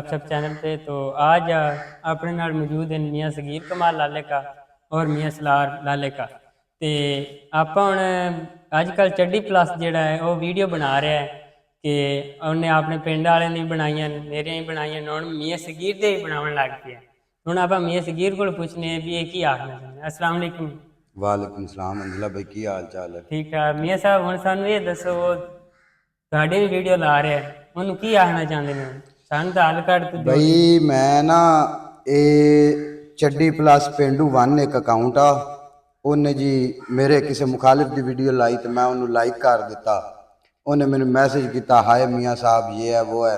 सब चैनल पे। तो आज अपने नाल मौजूद हैं मियाँ सगीर कमाल लाले का और मियाँ सलार लाले का। तो आप हुण अजकल चड्डी प्लस जिहड़ा है वो वीडियो बना रहा है कि उन्हें अपने पिंड वाले ने बनाइयां, मेरे ही बनाइयां, हुण मियाँ सगीर दे ही बनावन लग पिया। हुण आप मियाँ सगीर को पूछने भी ये की आखना चाहते। अस्सलाम वालेकुम। वालेकुम सलाम अंजुला भाई, की हाल चाल है? ठीक है मियाँ साहब, हुण सानू ये दसो तुहाडी भी वीडियो ला रहा है, उन्होंने की आखना चाहते हैं? सानू तो हल कट तो दो। बई मैं ना ये चड्डी प्लस पेंडू वन एक अकाउंट आ, उन्हें जी मेरे किसी मुखालिफ की वीडियो लाई तो मैं उन्होंने लाइक कर दिता। उन्हें मैंने मैसेज किया हाय मियाँ साहब ये है वो है।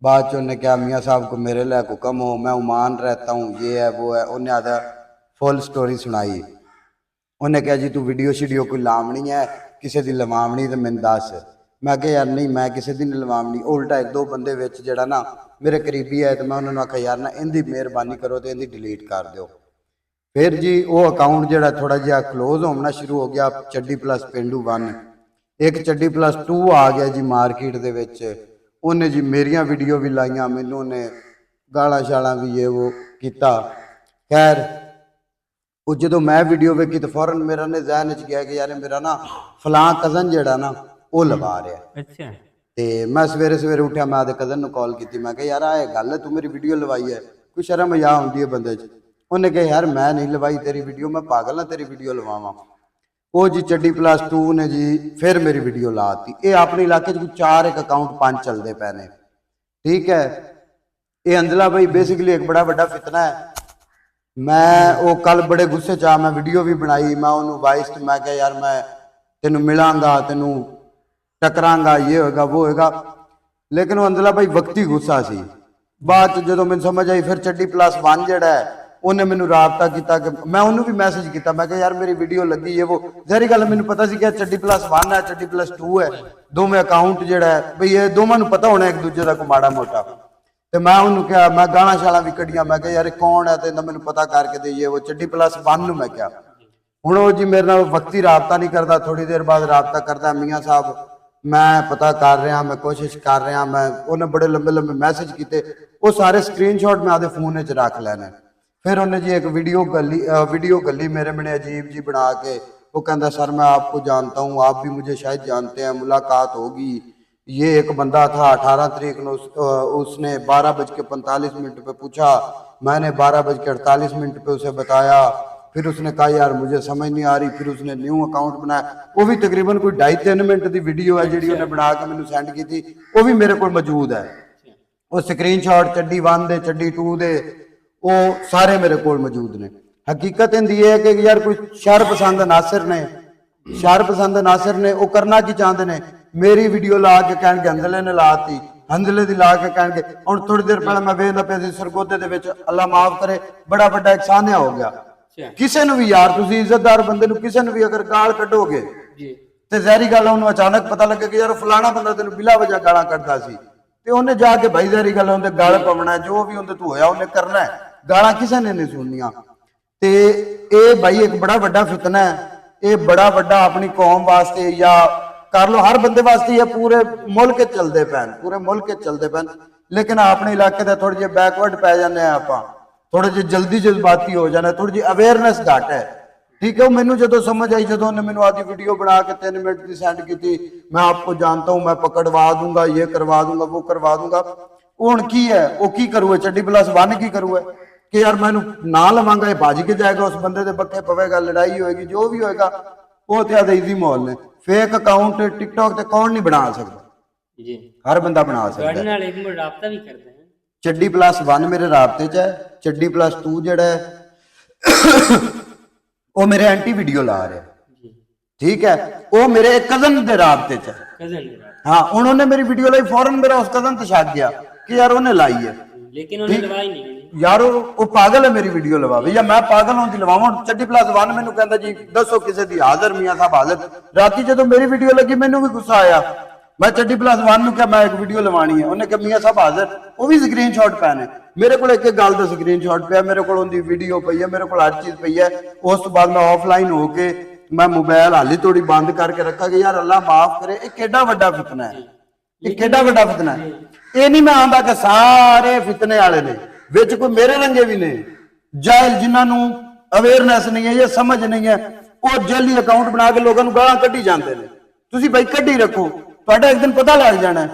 बाद च उन्हें कहा मियाँ साहब को मेरे लिए हुक्म हो, मैं ओमान रहता हूँ, ये है वो है। उन्हें आधा फुल स्टोरी सुनाई। उन्हें कहा जी तू वीडियो शीडियो कोई लावनी है, किसी की लवावनी तो मैंने दस। मैं कहा यार नहीं मैं किसी की नहीं लवावनी। उल्टा एक दो बंदे विच जिहड़ा ना मेरे करीबी है तो मैं उन्होंने आखा यार ना इनकी मेहरबानी करो तो इनकी डिलीट कर दो। फिर जी वो अकाउंट जिहड़ा थोड़ा जिहा क्लोज होना शुरू हो गया। चड्डी प्लस पेंडू वन, एक चड्डी प्लस टू आ गया जी मार्केट दे विच। उन्हें जी मेरिया वीडियो भी लाइया, मैनू ने गाला शाला भी ये वो किया। खैर वो जो मैं वीडियो वेखी तो फौरन मेरा ने जहन च गया कि यार मेरा ना फलां कज़न जिहड़ा ना वो लवा रहा। अच्छा। तो मैं सवेरे सवेरे उठा, मैं आदे कज़न कॉल की, मैं कहा यार ये गल है तू मेरी वीडियो लवाई है, कोई शर्म मजा आती है बंदे च। उन्हें कहा यार मैं नहीं लवाई तेरी वीडियो, मैं पागल हाँ तेरी वीडियो लवावा। वो जी चड्डी प्लस टू ने जी फिर मेरी वीडियो लाती। ये अपने इलाके कोई 4 एक अकाउंट 5 चलते पे ने। ठीक है, ये अंजला भाई बेसिकली एक बड़ा बड़ा फितना है। मैं वो कल बड़े गुस्से च आ, मैं वीडियो भी बनाई, मैं उन्होंने वाइस तो मैं क्या यार मैं तेन मिलांगा तेन टकरांगा ये होगा वो होगा। लेकिन वो अंजला भाई वक्ती गुस्सा सी। बाद जो मैं समझ आई फिर चड्डी प्लस वन जड़ा है उन्हें मैंने राबता किया कि मैं उन्होंने भी मैसेज किया, मैं यार मेरी वीडियो लगी है वो जहरी गल मैंने पता सी कि चड्डी प्लस वन है चड्डी प्लस टू है, दोवें अकाउंट जड़ा है बई ये दोवां पता होना एक दूजे का कोई माड़ा मोटा। तो मैं उन्होंने कहा मैं गाला शाला भी कढ़िया, मैं क्या यार कौन है तो मैंने पता करके दे वो चड्डी प्लस वन। मैं क्या हूँ वो जी मेरे नाल वक्ती राबता नहीं करता, थोड़ी देर बाद राबता करता मियाँ साहब मैं पता कर रहा, मैं कोशिश कर रहा। मैं उन्हें बड़े लंबे लंबे मैसेज किए, वो सारे स्क्रीनशॉट मैं आदे फोन च रख लैने। फिर उन्हें जी एक वीडियो गली मेरे मैंने अजीब जी बना के, वो कहता सर मैं आपको जानता हूँ, आप भी मुझे शायद जानते हैं, मुलाकात होगी। ये एक बंदा था 18 तारीख को उसने 12:45 पे पूछा, मैंने 12:48 पे उसे बताया। फिर उसने कहा यार मुझे समझ नहीं आ रही, फिर उसने न्यू अकाउंट बनाया। वो भी तकरीबन कोई 2.5-3 मिनट की वीडियो है जी उन्हें बना के मैंने सेंड की थी, वो भी मेरे को मौजूद है। वो स्क्रीनशॉट चड्डी वन दे चड्डी टू दे वो सारे मेरे को मौजूद ने। हकीकत इंदी है कि यार कोई शर पसंद नासिर ने, शर पसंद नासिर ने वो करना की चाहते ने, मेरी वीडियो ला के कह हंजले ने लाती, हंजले की ला के कह हम थोड़ी देर पहले मैं वेखदा पिया सी सरगोदे दे विच अल्लाह माफ करे बड़ा बड़ा एक सान्या हो गया। किसी ने भी यार तुम इज्जतदार बंदे किसी ने भी अगर गाल कढोगे तो जहरी गल उन्होंने अचानक पता लगे कि यार फलाना बंदा तेन बिला वजह गाला कढ़दा सी, ते उन्हें जाके भाई जहरी गल उन्हें गल पवना, जो भी उन्हें तू होया उन्हें करना है, गाला किसी ने नहीं सुननिया। ते ये भाई एक बड़ा बड़ा फितना है, ये बड़ा बड़ा अपनी कौम वास्ते या कर लो हर बंदे वास्ते या पूरे मुल्क चलते पैन, पूरे मुल्क चलते पैन। लेकिन अपने इलाके का थोड़े जे बैकवर्ड पै जाने आप, थोड़े जे जल्दी जज्बाती हो जाना, थोड़ी जी अवेयरनेस घट है। ठीक है, मैनू जो समझ आई, जो उन्हें मैंने आदि वीडियो बना के 3 मिनट की सेंड की थी, मैं आपको जानता हूं, मैं पकड़वा दूंगा, ये करवा दूंगा, वो करवा दूंगा। हूँ की है वो की करूए चड्डी प्लस वन की करूए कि यार मैं ना लवांगा, ये भाज के जाएगा, उस बंदे के पक्के पवेगा, लड़ाई होएगी, जो भी होएगा वो तो ईजी माहौल ने। फेक अकाउंट टिकटॉक ते कौन नहीं बना सकता जी, हर बंदा बना सकता। चड्डी प्लस वन मेरे राबते च है, चड्डी प्लस टू जड़ा है वो मेरे एंटी वीडियो ला रहे। ठीक है, वो मेरे एक कजन के राबते च है। हाँ उन्होंने मेरी वीडियो लाई, फौरन मेरा उस कजन ते शक गया कि यार उन्हें लाई है, लेकिन उन्हें लवाई नहीं। यार वो पागल है मेरी वीडियो लवावे या मैं पागल हूं लवावा। चड्डी प्लस वन मैनू कहता जी दसो किसी की हाजिर, मियाँ साहब हाजिर। राती जो मेरी वीडियो लगी मैनू भी गुस्सा आया, मैं चड्डी प्लस वन नु क्या मैं एक वीडियो लवानी है, उन्हें कहा मियाँ साहब हाजिर, वो भी स्क्रीनशॉट पैने मेरे को एक गल का स्क्रीनशॉट पिया, मेरे को उनकी वीडियो पई है, मेरे को हर चीज पई है। उस तो बाद मैं ऑफलाइन होके मैं मोबाइल हाली थोड़ी बंद करके रखा कि यार अल्लाह माफ करे, एक केडा वड्डा फितना है, एक केडा वड्डा फितना है। ਇਹ ਨਹੀਂ ਮੈਂ ਆਂਦਾ ਕਿ ਸਾਰੇ ਫਿਤਨੇ ਵਾਲੇ ਨੇ, ਵਿੱਚ ਕੋਈ ਮੇਰੇ ਰੰਗੇ ਵੀ ਨੇ ਜਾਇਲ, ਜਿਨ੍ਹਾਂ ਨੂੰ ਅਵੇਅਰਨੈਸ ਨਹੀਂ ਹੈ ਜਾਂ ਸਮਝ ਨਹੀਂ ਹੈ, ਉਹ ਜੇਲੀ ਅਕਾਊਂਟ ਬਣਾ ਕੇ ਲੋਕਾਂ ਨੂੰ ਗਾਲਾਂ ਕੱਢੀ ਜਾਂਦੇ ਨੇ। ਤੁਸੀਂ ਭਾਈ ਕੱਢੀ ਰੱਖੋ, ਤੁਹਾਡਾ ਇੱਕ ਦਿਨ ਪਤਾ ਲੱਗ ਜਾਣਾ।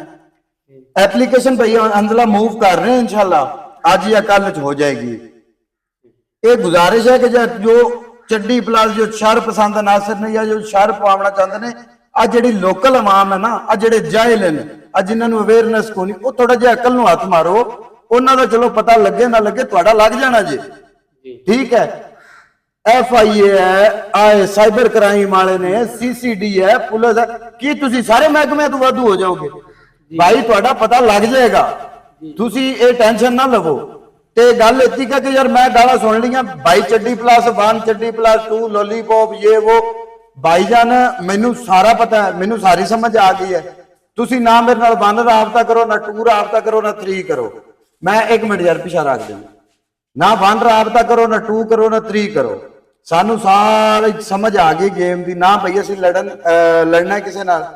ਐਪਲੀਕੇਸ਼ਨ ਭਾਈ ਅੰਦਲਾ ਮੂਵ ਕਰ ਰਹੇ ਇਨਸ਼ਾਅੱਲਾ, ਅੱਜ ਜਾਂ ਕੱਲ ਚ ਹੋ ਜਾਏਗੀ। ਇਹ ਗੁਜ਼ਾਰਿਸ਼ ਹੈ ਕਿ ਜੋ ਚੱਡੀ ਪਲਾਸ ਜੋ ਸ਼ਰ ਪਸੰਦ ਨਾਸਰ ਨੇ ਜਾਂ ਜੋ ਸ਼ਰ ਪਾਉਣਾ ਚਾਹੁੰਦੇ ਨੇ, ਆ ਜਿਹੜੀ ਲੋਕਲ ਆਵਾਮ ਹੈ ਨਾ, ਆ ਜਿਹੜੇ ਜਾਹਿਲ ਨੇ, ਆ ਜਿਨ੍ਹਾਂ ਨੂੰ ਅਵੇਅਰਨੈਸ ਕੋਈ ਨਹੀਂ, ਉਹ ਥੋੜਾ ਜਿਹਾ ਅਕਲ ਨੂੰ ਹੱਥ ਮਾਰੋ। ਉਹਨਾਂ ਦਾ ਚਲੋ ਪਤਾ ਲੱਗੇ ਨਾ ਲੱਗੇ, ਤੁਹਾਡਾ ਲੱਗ ਜਾਣਾ ਜੀ। ਠੀਕ ਹੈ, FIA ਹੈ, ਆਏ ਸਾਈਬਰ ਕ੍ਰਾਈਮ ਵਾਲੇ ਨੇ, CCD ਹੈ, ਪੁਲਿਸ ਹੈ, ਕੀ ਤੁਸੀਂ ਸਾਰੇ ਮਹਿਕਮਿਆਂ ਤੋਂ ਵਾਧੂ ਹੋ ਜਾਓਗੇ? ਭਾਈ ਤੁਹਾਡਾ ਪਤਾ ਲੱਗ ਜਾਏਗਾ, ਤੁਸੀਂ ਇਹ ਟੈਨਸ਼ਨ ਨਾ ਲਵੋ। ਤੇ ਗੱਲ ਇਤਨੀ ਕਿ ਯਾਰ ਮੈਂ ਗਾਲਾਂ ਸੁਣ ਲਈਆਂ, ਭਾਈ ਚੱਡੀ ਪਲੱਸ 1 ਚੱਡੀ ਪਲੱਸ 2 ਲੋਲੀਪੌਪ ਇਹ ਉਹ, ਭਾਈਜਾਨ ਮੈਨੂੰ ਸਾਰਾ ਪਤਾ ਹੈ, ਮੈਨੂੰ ਸਾਰੀ ਸਮਝ ਆ ਗਈ ਹੈ। ਤੁਸੀਂ ਨਾ ਮੇਰੇ ਨਾਲ 1 ਰਾਬਤਾ ਕਰੋ, ਨਾ 2 ਰਾਬਤਾ ਕਰੋ, ਨਾ 3 ਕਰੋ। ਮੈਂ 1 ਮਿੰਟ ਯਾਰ ਪਿੱਛਾ ਰੱਖ ਦਿੰਦਾ, ਨਾ 1 ਰਾਬਤਾ ਕਰੋ, ਨਾ 2 ਕਰੋ, ਨਾ 3 ਕਰੋ। ਸਾਨੂੰ ਸਾਰੀ ਸਮਝ ਆ ਗਈ ਗੇਮ ਦੀ। ਨਾ ਭਈ ਅਸੀਂ ਲੜਨਾ ਕਿਸੇ ਨਾਲ,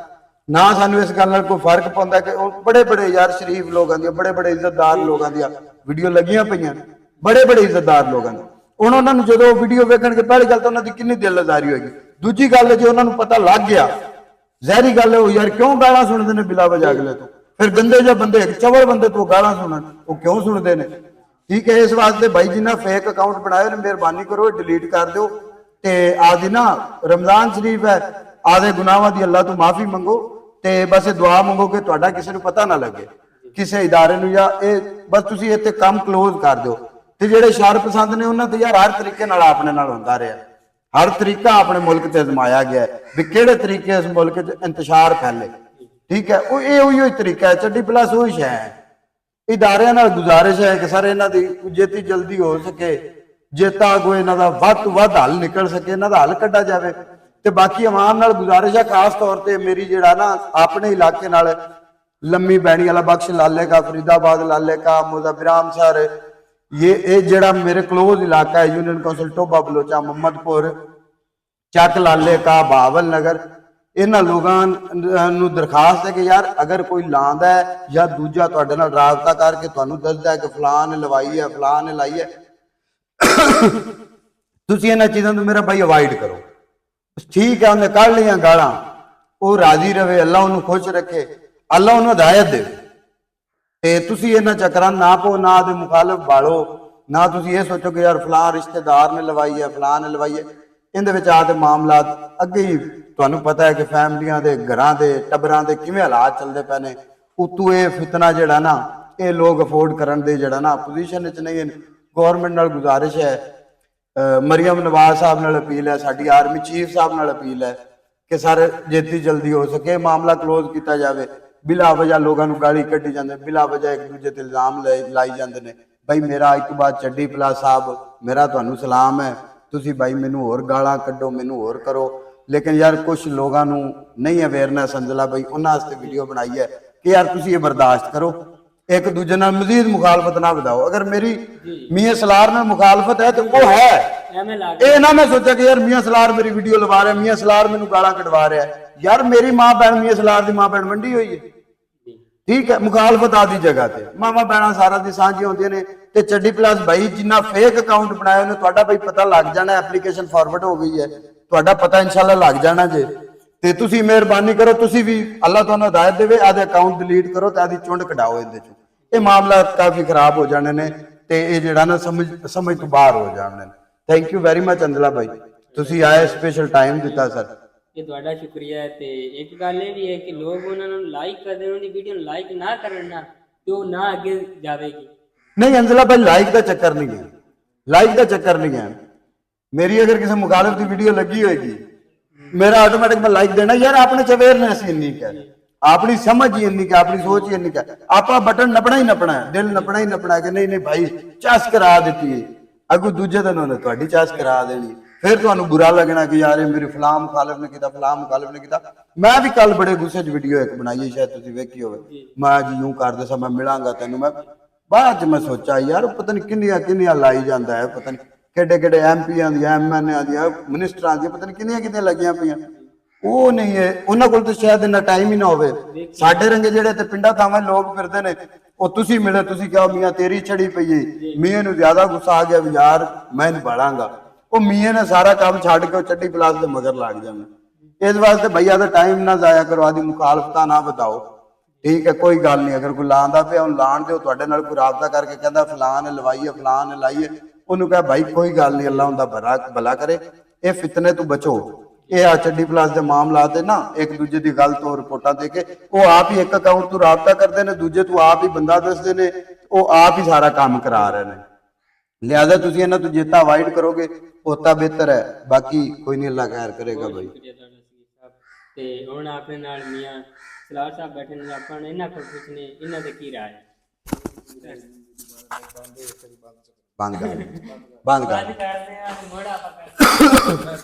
ਨਾ ਸਾਨੂੰ ਇਸ ਗੱਲ ਨਾਲ ਕੋਈ ਫਰਕ ਪਾਉਂਦਾ ਕਿ ਉਹ ਬੜੇ ਬੜੇ ਯਾਰ ਸ਼ਰੀਫ ਲੋਕਾਂ ਦੀਆਂ, ਬੜੇ ਬੜੇ ਇੱਜ਼ਤਦਾਰ ਲੋਕਾਂ ਦੀਆਂ ਵੀਡੀਓ ਲੱਗੀਆਂ ਪਈਆਂ, ਬੜੇ ਬੜੇ ਇੱਜ਼ਤਦਾਰ ਲੋਕਾਂ ਦੀਆਂ। ਹੁਣ ਉਹਨਾਂ ਨੂੰ ਜਦੋਂ ਵੀਡੀਓ ਵੇਖਣਗੇ, ਪਹਿਲੀ ਗੱਲ ਤਾਂ ਉਹਨਾਂ ਦੀ ਕਿੰਨੀ ਦਿਲਦਾਰੀ ਹੋਏਗੀ। ਦੂਜੀ ਗੱਲ ਜੇ ਉਹਨਾਂ ਨੂੰ ਪਤਾ ਲੱਗ ਗਿਆ, ਜ਼ਹਿਰੀ ਗੱਲ ਹੈ ਉਹ ਯਾਰ ਕਿਉਂ ਗਾਲਾਂ ਸੁਣਦੇ ਨੇ ਬਿਲਾ ਵਜ੍ਹਾ ਅਗਲੇ ਤੋਂ। ਫਿਰ ਗੰਦੇ ਜਿਹੇ ਬੰਦੇ, ਚਵਲ ਬੰਦੇ ਤੋਂ ਗਾਲਾਂ ਸੁਣਨ, ਉਹ ਕਿਉਂ ਸੁਣਦੇ ਨੇ? ਠੀਕ ਹੈ, ਇਸ ਵਾਸਤੇ ਭਾਈ ਜਿਨ੍ਹਾਂ ਫੇਕ ਅਕਾਊਂਟ ਬਣਾਏ ਨੇ, ਮਿਹਰਬਾਨੀ ਕਰੋ ਡਿਲੀਟ ਕਰ ਦਿਓ। ਤੇ ਆਦੀ ਨਾ ਰਮਜ਼ਾਨ ਸ਼ਰੀਫ ਹੈ, ਆਦੇ ਗੁਨਾਹਾਂ ਦੀ ਅੱਲਾ ਤੋਂ ਮਾਫੀ ਮੰਗੋ, ਤੇ ਬਸ ਇਹ ਦੁਆ ਮੰਗੋ ਕਿ ਤੁਹਾਡਾ ਕਿਸੇ ਨੂੰ ਪਤਾ ਨਾ ਲੱਗੇ, ਕਿਸੇ ਇਦਾਰੇ ਨੂੰ, ਜਾਂ ਇਹ ਬਸ ਤੁਸੀਂ ਇੱਥੇ ਕੰਮ ਕਲੋਜ਼ ਕਰ ਦਿਓ। ਤੇ ਜਿਹੜੇ ਸ਼ਰ ਪਸੰਦ ਨੇ ਉਹਨਾਂ ਤੇ ਯਾਰ ਹਰ ਤਰੀਕੇ ਨਾਲ ਆਪਣੇ ਨਾਲ ਹੁੰਦਾ ਰਿਹਾ, ਹਰ ਤਰੀਕਾ ਆਪਣੇ ਮੁਲਕ ਤੇ ਅਜ਼ਮਾਇਆ ਗਿਆ ਵੀ ਕਿਹੜੇ ਤਰੀਕੇ ਇਸ ਮੁਲਕ 'ਚ ਇੰਤਸ਼ਾਰ ਫੈਲੇ। ਠੀਕ ਹੈ, ਉਹ ਇਹ ਉਹੀ ਤਰੀਕਾ ਹੈ। ਚੱਡੀ ਪਲੱਸ ਉਹੀ ਸ਼ੈ ਹੈ। ਇਦਾਰਿਆਂ ਨਾਲ ਗੁਜ਼ਾਰਿਸ਼ ਹੈ ਕਿ ਸਰ ਇਹਨਾਂ ਦੀ ਜੇਤੀ ਜਲਦੀ ਹੋ ਸਕੇ, ਜੇਤਾ ਕੋਈ ਇਹਨਾਂ ਦਾ ਵੱਧ ਤੋਂ ਵੱਧ ਹੱਲ ਨਿਕਲ ਸਕੇ, ਇਹਨਾਂ ਦਾ ਹੱਲ ਕੱਢਿਆ ਜਾਵੇ। ਤੇ ਬਾਕੀ ਆਵਾਮ ਨਾਲ ਗੁਜ਼ਾਰਿਸ਼ ਹੈ, ਖਾਸ ਤੌਰ ਤੇ ਮੇਰੀ ਜਿਹੜਾ ਨਾ ਆਪਣੇ ਇਲਾਕੇ ਨਾਲ ਲੰਮੀ ਬੈਣੀ ਵਾਲਾ ਬਖਸ਼ ਲਾਲੇ का, फरीदाबाद लाले का, मुजफ्फराम सर, ये ਜਿਹੜਾ ਮੇਰੇ क्लोज इलाका है, यूनियन काउंसिल टोबा बलोचा, मोहम्मदपुर, ਚੱਕ ਲਾਲੇ का, ਬਹਾਵਲ ਨਗਰ, ਇਹਨਾਂ ਲੋਕਾਂ ਨੂੰ ਦਰਖਾਸਤ ਹੈ ਕਿ ਯਾਰ ਅਗਰ ਕੋਈ ਲਾਂਦਾ ਹੈ ਜਾਂ ਦੂਜਾ ਤੁਹਾਡੇ ਨਾਲ ਰਾਬਤਾ ਕਰਕੇ ਤੁਹਾਨੂੰ ਦੱਸਦਾ ਹੈ ਕਿ ਫਲਾਂ ਨੇ ਲਵਾਈ ਹੈ, ਫਲਾਂ ਨੇ ਲਾਈ ਹੈ, ਤੁਸੀਂ ਇਹਨਾਂ ਚੀਜ਼ਾਂ ਤੋਂ ਮੇਰਾ ਭਾਈ ਅਵਾਇਡ ਕਰੋ। ਠੀਕ ਹੈ, ਉਹਨੇ ਕੱਢ ਲਈਆਂ ਗਾਲਾਂ, ਉਹ ਰਾਜ਼ੀ ਰਵੇ, ਅੱਲਾ ਉਹਨੂੰ ਖੁਸ਼ ਰੱਖੇ, ਅੱਲਾ ਉਹਨੂੰ ਹਦਾਇਤ ਦੇ। ਤੇ ਤੁਸੀਂ ਇਹਨਾਂ ਚੱਕਰਾਂ ਨਾ ਪੋ, ਨਾ ਦੇ ਮੁਖਾਲਫ ਬਾਲੋ, ਨਾ ਤੁਸੀਂ ਇਹ ਸੋਚੋ ਕਿ ਯਾਰ ਫਲਾਂ ਰਿਸ਼ਤੇਦਾਰ ਨੇ ਲਵਾਈ ਹੈ, ਫਲਾਂ ਨੇ ਲਵਾਈ ਹੈ। ਇਹਦੇ ਵਿੱਚ ਆ ਤੇ ਮਾਮਲਾਤ ਅੱਗੇ ਹੀ ਤੁਹਾਨੂੰ ਪਤਾ ਹੈ ਕਿ ਫੈਮਲੀਆਂ ਦੇ, ਘਰਾਂ ਦੇ, ਟੱਬਰਾਂ ਦੇ ਕਿਵੇਂ ਹਾਲਾਤ ਚੱਲਦੇ ਪਏ ਨੇ। ਉਤੋਂ ਇਹ ਫਿਤਨਾ ਜਿਹੜਾ ਨਾ, ਇਹ ਲੋਕ ਅਫੋਰਡ ਕਰਨ ਦੇ ਜਿਹੜਾ ਨਾ ਪੋਜੀਸ਼ਨ ਵਿੱਚ ਨਹੀਂ। ਗੌਰਮੈਂਟ ਨਾਲ ਗੁਜ਼ਾਰਿਸ਼ ਹੈ, ਮਰੀਮ ਨਵਾਜ਼ ਸਾਹਿਬ ਨਾਲ ਅਪੀਲ ਹੈ, ਸਾਡੀ ਆਰਮੀ ਚੀਫ ਸਾਹਿਬ ਨਾਲ ਅਪੀਲ ਹੈ ਕਿ ਸਰ ਜਿੱਤੀ ਜਲਦੀ ਹੋ ਸਕੇ ਮਾਮਲਾ ਕਲੋਜ਼ ਕੀਤਾ ਜਾਵੇ। ਬਿਲਾ ਵਜ੍ਹਾ ਲੋਕਾਂ ਨੂੰ ਗਾਲੀ ਕੱਢੀ ਜਾਂਦੇ, ਬਿਲਾ ਵਜ੍ਹਾ ਇੱਕ ਦੂਜੇ ਤੇ ਇਲਜ਼ਾਮ ਲਾਈ ਜਾਂਦੇ ਨੇ। ਭਾਈ ਮੇਰਾ ਅੱਜ ਤੋਂ ਬਾਅਦ ਚੱਡੀ ਪਲਾ ਸਾਹਿਬ, ਮੇਰਾ ਤੁਹਾਨੂੰ ਸਲਾਮ ਹੈ, ਤੁਸੀਂ ਭਾਈ ਮੈਨੂੰ ਹੋਰ ਗਾਲਾਂ ਕੱਢੋ, ਮੈਨੂੰ ਹੋਰ ਕਰੋ, ਲੇਕਿਨ ਯਾਰ ਕੁਝ ਲੋਕਾਂ ਨੂੰ ਨਹੀਂ ਅਵੇਅਰਨੈਸ ਅੰਦਲਾ, ਭਾਈ ਉਹਨਾਂ ਵਾਸਤੇ ਵੀਡੀਓ ਬਣਾਈ ਹੈ ਕਿ ਯਾਰ ਤੁਸੀਂ ਇਹ ਬਰਦਾਸ਼ਤ ਕਰੋ, ਇੱਕ ਦੂਜੇ ਨਾਲ ਮਜ਼ੀਦ ਮੁਖਾਲਫਤ ਨਾ ਵਧਾਓ। ਅਗਰ ਮੇਰੀ ਮੀਆਂ ਸਲਾਰ ਨਾਲ ਮੁਖਾਲਫਤ ਹੈ ਤੇ ਉਹ ਹੈ, ਇਹ ਨਾ ਮੈਂ ਸੋਚਿਆ ਕਿ ਯਾਰ ਮੀਆਂ ਸਲਾਰ ਮੇਰੀ ਵੀਡੀਓ ਲਵਾ ਰਿਹਾ, ਮੀਆਂ ਸਲਾਰ ਮੈਨੂੰ ਗਾਲਾਂ ਕਢਵਾ ਰਿਹਾ। ਯਾਰ ਮੇਰੀ ਮਾਂ ਭੈਣ ਮੀਆਂ ਸਲਾਰ ਦੀ ਮਾਂ ਭੈਣ ਵੰਡੀ ਹੋਈ ਹੈ। ਠੀਕ ਹੈ, ਮੁਖਾਲਫਤ ਆਦੀ ਜਗ੍ਹਾ ਤੇ ਮਾਵਾਂ ਭੈਣਾਂ ਸਾਰਾ ਦੀ ਸਾਂਝੀਆਂ ਹੁੰਦੀਆਂ ਨੇ। ਤੇ ਚੱਡੀ ਪਲੱਸ ਭਾਈ ਜਿੰਨਾ ਫੇਕ ਅਕਾਊਂਟ ਬਣਾਇਆ ਉਹਨੇ, ਤੁਹਾਡਾ ਭਾਈ ਪਤਾ ਲੱਗ ਜਾਣਾ, ਐਪਲੀਕੇਸ਼ਨ ਫਾਰਵਰਡ ਹੋ ਗਈ ਹੈ, ਤੁਹਾਡਾ ਪਤਾ ਇਨਸ਼ਾਅੱਲਾ ਲੱਗ ਜਾਣਾ ਜੇ। ਤੇ ਤੁਸੀਂ ਮਿਹਰਬਾਨੀ ਕਰੋ, ਤੁਸੀਂ ਵੀ ਅੱਲਾ ਤੁਹਾਨੂੰ ਹਦਾਇਤ ਦੇਵੇ, ਆਦੇ ਅਕਾਊਂਟ ਡਿਲੀਟ ਕਰੋ ਤੇ ਆਦੀ ਚੁੰਡ ਕਢਾਓ ਇਹਦੇ ਚੋਂ। ਇਹ ਮਾਮਲਾ ਕਾਫੀ ਖਰਾਬ ਹੋ ਜਾਣੇ ਨੇ ਤੇ ਇਹ ਜਿਹੜਾ ਨਾ ਸਮਝ ਤੋਂ ਬਾਹਰ ਹੋ ਜਾਣੇ ਨੇ। ਥੈਂਕ ਯੂ ਵੈਰੀ ਮਚ ਅੰਦਲਾ ਭਾਈ, ਤੁਸੀਂ ਆਏ, ਸਪੈਸ਼ਲ ਟਾਈਮ ਦਿੱਤਾ ਸਰ। ਇਹ ਤੁਹਾਡਾ ਸ਼ੁਕਰੀਆ। ਤੇ ਇੱਕ ਗੱਲ ਇਹ ਵੀ ਹੈ ਕਿ ਲੋਕ ਉਹਨਾਂ ਨੂੰ ਲਾਈਕ ਕਰਦੇ, ਉਹਨਾਂ ਦੀ ਵੀਡੀਓ ਨੂੰ ਲਾਈਕ ਨਾ ਕਰਨ ਨਾ ਤੇ ਉਹ ਨਾ ਅੱਗੇ ਜਾਵੇਗੀ। ਨਹੀਂ ਅੰਜ਼ਲਾ ਭਾਈ, ਲਾਈਕ ਦਾ ਚੱਕਰ ਨਹੀਂ ਹੈ, ਲਾਈਕ ਦਾ ਚੱਕਰ ਨਹੀਂ ਹੈ। ਮੇਰੀ ਅਗਰ ਕਿਸੇ ਮੁਖਾਲਿਫ ਦੀ ਵੀਡੀਓ ਲੱਗੀ ਹੋਏਗੀ, ਮੇਰਾ ਆਟੋਮੈਟਿਕ ਮੈਂ ਲਾਈਕ ਦੇਣਾ। ਯਾਰ ਆਪਣੇ ਚ ਅਵੇਅਰਨੈਸ ਇੰਨੀ ਹੈ, ਆਪਣੀ ਸਮਝ ਹੀ ਇੰਨੀ ਹੈ, ਆਪਣੀ ਸੋਚ ਹੀ ਇੰਨੀ ਹੈ। ਆਪਾਂ ਬਟਨ ਨੱਪਣਾ ਹੀ ਨੱਪਣਾ ਹੈ, ਦਿਲ ਨੱਪਣਾ ਹੀ ਨੱਪਣਾ ਹੈ ਕਿ ਨਹੀਂ ਨਹੀਂ ਭਾਈ ਚਸ ਕਰਾ ਦਿੱਤੀ ਹੈ, ਅੱਗੋਂ ਦੂਜੇ ਦਿਨ ਉਹਨੇ ਤੁਹਾਡੀ ਚਸ ਕਰਾ ਦੇਣੀ। ਫਿਰ ਤੁਹਾਨੂੰ ਬੁਰਾ ਲੱਗਣਾ ਕਿ ਯਾਰ ਇਹ ਮੇਰੇ ਫਲਾਂ ਮੁਖਾਲਿਫ ਨੇ ਕੀਤਾ, ਫਲਾਂ ਮੁਖਾਲਿਫ ਨੇ ਕੀਤਾ। ਮੈਂ ਵੀ ਕੱਲ ਬੜੇ ਗੁੱਸੇ 'ਚ ਵੀਡੀਓ ਇੱਕ ਬਣਾਈ ਹੈ, ਸ਼ਾਇਦ ਤੁਸੀਂ ਵੇਖੀ ਹੋਵੇ। ਮੈਂ ਜੀ ਯੂੰ ਕਰਦੇ ਸਾਂ, ਮੈਂ ਮਿਲਾਂਗਾ ਤੈਨੂੰ। ਮੈਂ ਬਾਅਦ 'ਚ ਮੈਂ ਸੋਚਿਆ ਯਾਰ ਪਤਾ ਨਹੀਂ ਕਿੰਨੀਆਂ ਲਾਈ ਜਾਂਦਾ ਹੈ, ਪਤਾ ਨਹੀਂ ਕਿਹੜੇ ਐਮਪੀਆਂ ਦੀਆਂ, MNA ਦੀਆਂ, ਮਿਨਿਸਟਰਾਂ ਦੀਆਂ, ਪਤਾ ਨਹੀਂ ਕਿੰਨੀਆਂ ਲੱਗੀਆਂ ਪਈਆਂ। ਉਹ ਨਹੀਂ ਹੈ, ਉਹਨਾਂ ਕੋਲ ਤਾਂ ਸ਼ਾਇਦ ਇੰਨਾ ਟਾਈਮ ਹੀ ਨਾ ਹੋਵੇ। ਸਾਡੇ ਰੰਗੇ ਜਿਹੜੇ ਤੇ ਪਿੰਡਾਂ ਥਾਵਾਂ ਲੋਕ ਫਿਰਦੇ ਨੇ, ਉਹ ਤੁਸੀਂ ਮਿਲੇ, ਤੁਸੀਂ ਕਿਹਾ ਮੀਆਂ ਤੇਰੀ ਛੜੀ ਪਈ ਏ, ਮੀਆਂ ਨੂੰ ਜ਼ਿਆਦਾ ਗੁੱਸਾ ਆ ਗਿਆ ਵੀ ਯਾਰ ਮੈਂ ਨਿਭਾਲਾਂਗਾ, ਉਹ ਮੀਆਂ ਨੇ ਸਾਰਾ ਕੰਮ ਛੱਡ ਕੇ ਉਹ ਚੱਡੀ ਪਲਾਸ ਦੇ ਮਗਰ ਲੱਗ ਜਾਣਾ। ਇਸ ਵਾਸਤੇ ਭਈਆ ਦਾ ਟਾਈਮ ਨਾ ਜ਼ਾਇਆ ਕਰੋ, ਆਦੀ ਮੁਖਾਲਫਤਾਂ ਨਾ ਬਤਾਓ, ਠੀਕ ਹੈ? ਕੋਈ ਗੱਲ ਨਹੀਂ, ਅਗਰ ਕੋਈ ਲਾਉਂਦਾ ਪਿਆ ਉਹਨੂੰ ਲਾਣ ਦਿਓ, ਤੁਹਾਡੇ ਨਾਲ ਕੋਈ ਰਾਬਤਾ ਕਰਕੇ ਕਹਿੰਦਾ ਫਲਾਣ ਨੇ ਲਵਾਈਏ ਫਲਾਣ ਨੇ ਲਾਈਏ, ਉਹਨੂੰ ਕਹੇ ਭਾਈ ਕੋਈ ਗੱਲ ਨਹੀਂ, ਅੱਲਾ ਉਹਦਾ ਭਲਾ ਕਰੇ, ਇਹ ਫਿਤਨੇ ਤੋਂ ਬਚੋ। ਇਹ ਆ ਚੱਡੀ ਪਲਾਸ ਦੇ ਮਾਮਲਾ ਤੇ ਨਾ ਇੱਕ ਦੂਜੇ ਦੀ ਗੱਲ ਤੋਂ ਰਿਪੋਰਟਾਂ ਦੇ ਕੇ ਉਹ ਆਪ ਹੀ ਇੱਕ ਅਕਾਊਂਟ ਤੋਂ ਰਾਬਤਾ ਕਰਦੇ ਨੇ, ਦੂਜੇ ਤੋਂ ਆਪ ਹੀ ਬੰਦਾ ਦੱਸਦੇ ਨੇ, ਉਹ ਆਪ ਹੀ ਸਾਰਾ ਕੰਮ ਕਰਾ ਰਹੇ ਨੇ। ਲਿਹਾਜ਼ਾ ਤੁਸੀਂ ਇਹਨਾਂ ਤੋਂ ਜਿੱਤਾ ਅਵਾਇਡ ਕਰੋਗੇ ਉਤਾ ਬਿਹਤਰ ਹੈ। ਬਾਕੀ ਕੋਈ ਨਹੀਂ, ਅੱਲਾ ਖੈਰ ਕਰੇਗਾ ਭਾਈ। ਤੇ ਹੁਣ ਆਪਣੇ ਨਾਲ ਮੀਆਂ ਸਲਾਰ ਸਾਹਿਬ ਬੈਠੇ ਨੇ, ਆਪਾਂ ਇਹਨਾਂ ਕੋਲ ਪੁੱਛਨੇ ਇਹਨਾਂ ਦੇ ਕੀ ਰਾਏ। ਬੰਦ ਕਰ ਕਰਦੇ ਆ ਮੋੜਾ ਆਪਾਂ